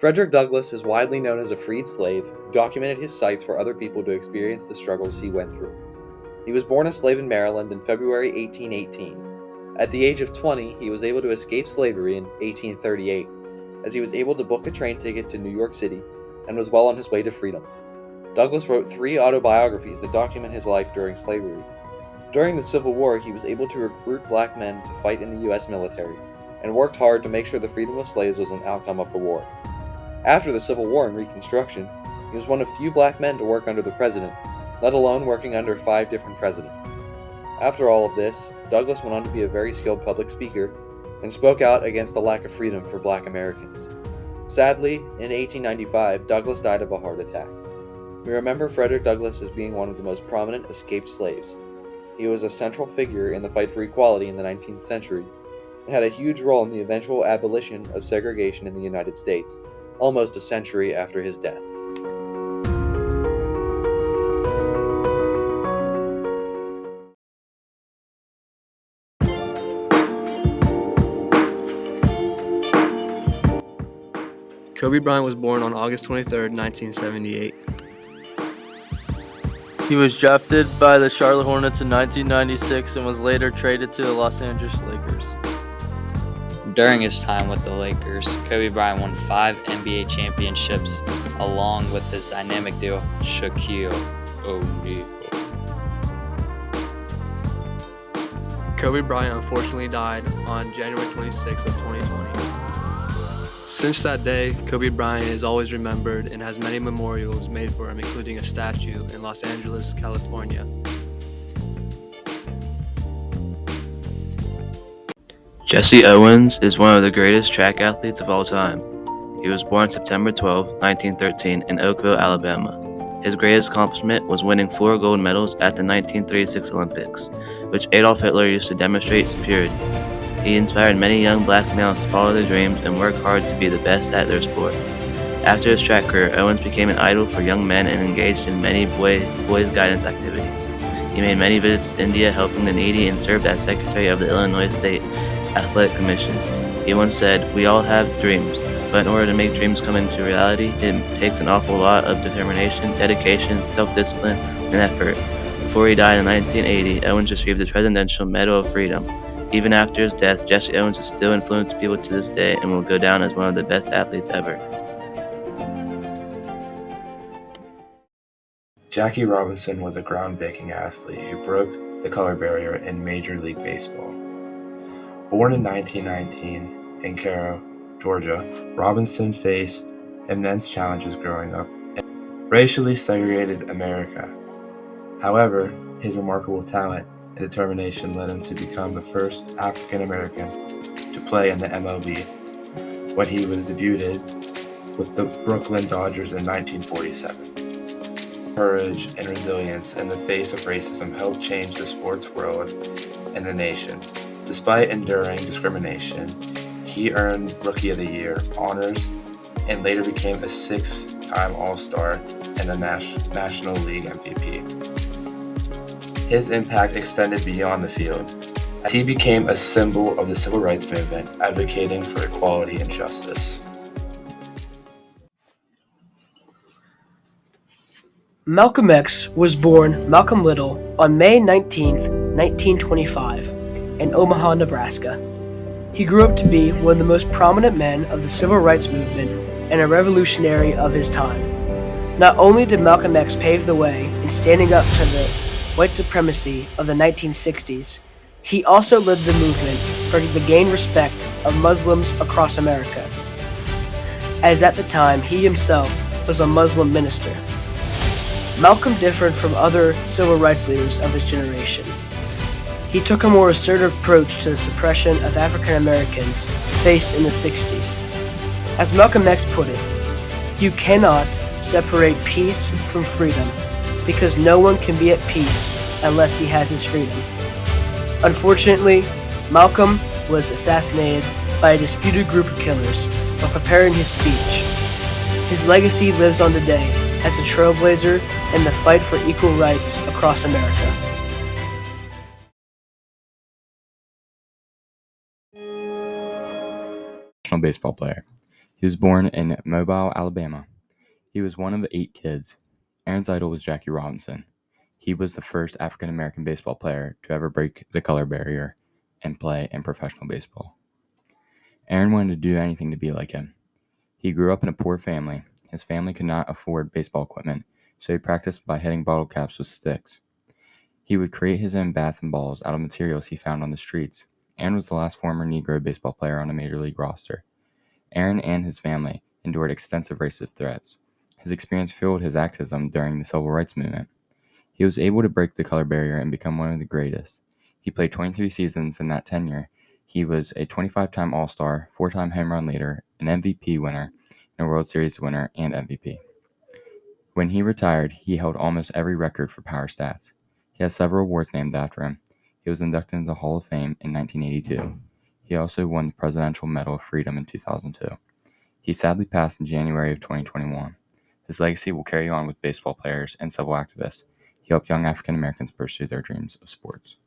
Frederick Douglass is widely known as a freed slave who documented his sights for other people to experience the struggles he went through. He was born a slave in Maryland in February 1818. At the age of 20, he was able to escape slavery in 1838, as he was able to book a train ticket to New York City and was well on his way to freedom. Douglass wrote 3 autobiographies that document his life during slavery. During the Civil War, he was able to recruit black men to fight in the U.S. military and worked hard to make sure the freedom of slaves was an outcome of the war. After the Civil War and Reconstruction, he was one of few black men to work under the president, let alone working under 5 different presidents. After all of this, Douglass went on to be a very skilled public speaker and spoke out against the lack of freedom for black Americans. Sadly, in 1895, Douglass died of a heart attack. We remember Frederick Douglass as being one of the most prominent escaped slaves. He was a central figure in the fight for equality in the 19th century and had a huge role in the eventual abolition of segregation in the United States, almost a century after his death. Kobe Bryant was born on August 23, 1978. He was drafted by the Charlotte Hornets in 1996 and was later traded to the Los Angeles Lakers. During his time with the Lakers, Kobe Bryant won 5 NBA championships along with his dynamic duo, Shaquille O'Neal. Kobe Bryant unfortunately died on January 26 of 2020. Since that day, Kobe Bryant is always remembered and has many memorials made for him, including a statue in Los Angeles, California. Jesse Owens is one of the greatest track athletes of all time. He was born September 12, 1913 in Oakville, Alabama. His greatest accomplishment was winning 4 gold medals at the 1936 Olympics, which Adolf Hitler used to demonstrate superiority. He inspired many young black males to follow their dreams and work hard to be the best at their sport. After his track career, Owens became an idol for young men and engaged in many boys' guidance activities. He made many visits to India helping the needy and served as secretary of the Illinois State Athletic Commission. He once said, "We all have dreams, but in order to make dreams come into reality, it takes an awful lot of determination, dedication, self-discipline, and effort." Before he died in 1980, Owens received the Presidential Medal of Freedom. Even after his death, Jesse Owens has still influenced people to this day and will go down as one of the best athletes ever. Jackie Robinson was a groundbreaking athlete who broke the color barrier in Major League Baseball. Born in 1919 in Kerr, Georgia, Robinson faced immense challenges growing up in racially segregated America. However, his remarkable talent and determination led him to become the first African American to play in the MLB when he was debuted with the Brooklyn Dodgers in 1947. Courage and resilience in the face of racism helped change the sports world and the nation. Despite enduring discrimination, he earned Rookie of the Year honors and later became a 6-time All-Star and the National League MVP. His impact extended beyond the field, as he became a symbol of the civil rights movement, advocating for equality and justice. Malcolm X was born Malcolm Little on May 19, 1925, in Omaha, Nebraska. He grew up to be one of the most prominent men of the civil rights movement and a revolutionary of his time. Not only did Malcolm X pave the way in standing up to the white supremacy of the 1960s, he also led the movement for the gain respect of Muslims across America, as at the time he himself was a Muslim minister. Malcolm differed from other civil rights leaders of his generation. He took a more assertive approach to the suppression of African Americans faced in the 60s. As Malcolm X put it, "You cannot separate peace from freedom, because no one can be at peace unless he has his freedom." Unfortunately, Malcolm was assassinated by a disputed group of killers while preparing his speech. His legacy lives on today as a trailblazer in the fight for equal rights across America. Baseball player. He was born in Mobile, Alabama. He was one of 8 kids. Aaron's idol was Jackie Robinson. He was the first African American baseball player to ever break the color barrier and play in professional baseball. Aaron wanted to do anything to be like him. He grew up in a poor family. His family could not afford baseball equipment, so he practiced by hitting bottle caps with sticks. He would create his own bats and balls out of materials he found on the streets. Aaron was the last former Negro baseball player on a major league roster. Aaron and his family endured extensive racist threats. His experience fueled his activism during the Civil Rights Movement. He was able to break the color barrier and become one of the greatest. He played 23 seasons in that tenure. He was a 25-time All-Star, 4-time home run leader, an MVP winner, and a World Series winner and MVP. When he retired, he held almost every record for power stats. He has several awards named after him. He was inducted into the Hall of Fame in 1982. He also won the Presidential Medal of Freedom in 2002. He sadly passed in January of 2021. His legacy will carry on with baseball players and civil activists. He helped young African Americans pursue their dreams of sports.